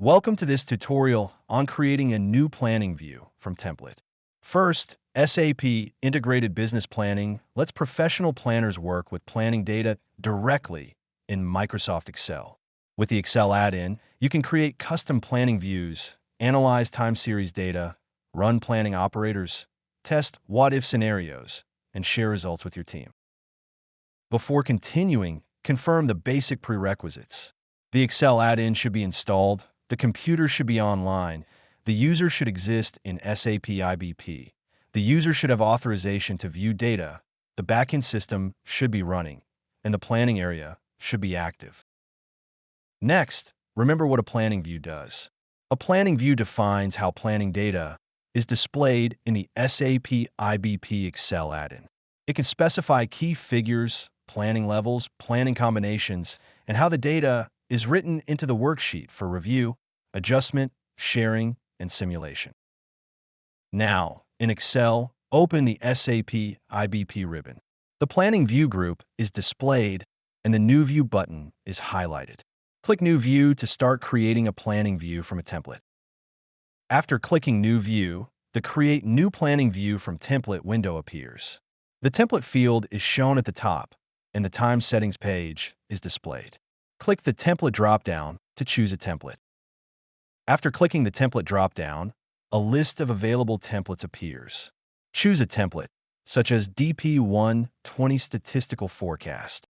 Welcome to this tutorial on creating a new planning view from template. First, SAP Integrated Business Planning lets professional planners work with planning data directly in Microsoft Excel. With the Excel add-in, you can create custom planning views, analyze time series data, run planning operators, test what-if scenarios, and share results with your team. Before continuing, confirm the basic prerequisites. The Excel add-in should be installed. The computer should be online. The user should exist in SAP IBP. The user should have authorization to view data. The backend system should be running, and the planning area should be active. Next, remember what a planning view does. A planning view defines how planning data is displayed in the SAP IBP Excel add-in. It can specify key figures, planning levels, planning combinations, and how the data is written into the worksheet for review, adjustment, sharing, and simulation. Now, in Excel, open the SAP IBP ribbon. The Planning View group is displayed, and the New View button is highlighted. Click New View to start creating a planning view from a template. After clicking New View, the Create New Planning View from Template window appears. The template field is shown at the top, and the Time Settings page is displayed. Click the Template dropdown to choose a template. After clicking the Template dropdown, a list of available templates appears. Choose a template, such as DP120 Statistical Forecast.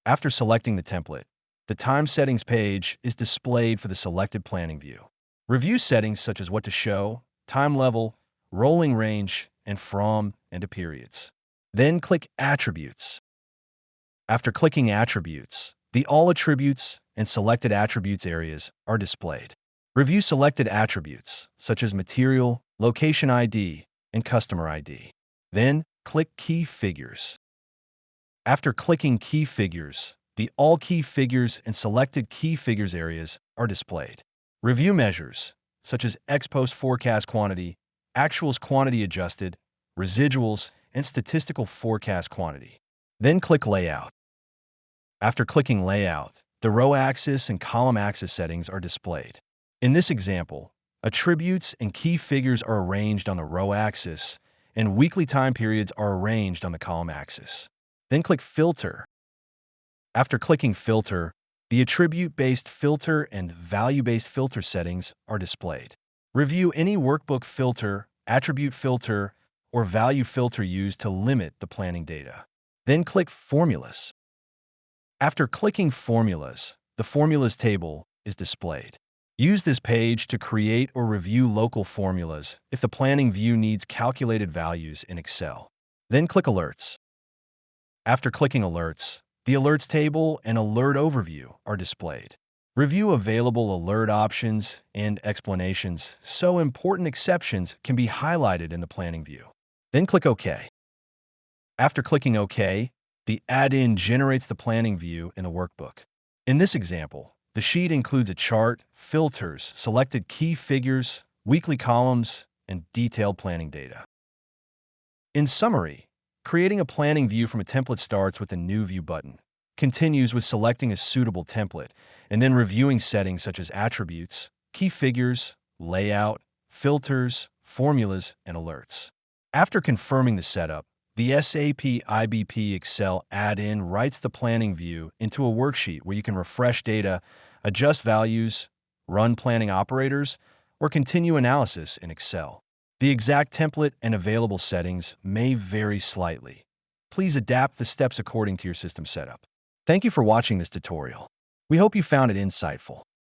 After selecting the template, the Time Settings page is displayed for the selected planning view. Review settings such as what to show, time level, rolling range, and from and to periods. Then click Attributes. After clicking Attributes, the All Attributes and Selected Attributes areas are displayed. Review selected attributes, such as Material, Location ID, and Customer ID. Then, click Key Figures. After clicking Key Figures, the All Key Figures and Selected Key Figures areas are displayed. Review measures, such as ex-post forecast quantity, actuals quantity adjusted, residuals, and statistical forecast quantity. Then click Layout. After clicking Layout, the row axis and column axis settings are displayed. In this example, attributes and key figures are arranged on the row axis, and weekly time periods are arranged on the column axis. Then click Filter. After clicking Filter, the attribute-based filter and value-based filter settings are displayed. Review any workbook filter, attribute filter, or value filter used to limit the planning data. Then click Formulas. After clicking Formulas, the Formulas table is displayed. Use this page to create or review local formulas if the planning view needs calculated values in Excel. Then click Alerts. After clicking Alerts, the Alerts table and Alert Overview are displayed. Review available alert options and explanations so important exceptions can be highlighted in the planning view. Then click OK. After clicking OK, the add-in generates the planning view in the workbook. In this example, the sheet includes a chart, filters, selected key figures, weekly columns, and detailed planning data. In summary, creating a planning view from a template starts with the New View button, continues with selecting a suitable template, and then reviewing settings such as attributes, key figures, layout, filters, formulas, and alerts. After confirming the setup, the SAP IBP Excel add-in writes the planning view into a worksheet where you can refresh data, adjust values, run planning operators, or continue analysis in Excel. The exact template and available settings may vary slightly. Please adapt the steps according to your system setup. Thank you for watching this tutorial. We hope you found it insightful.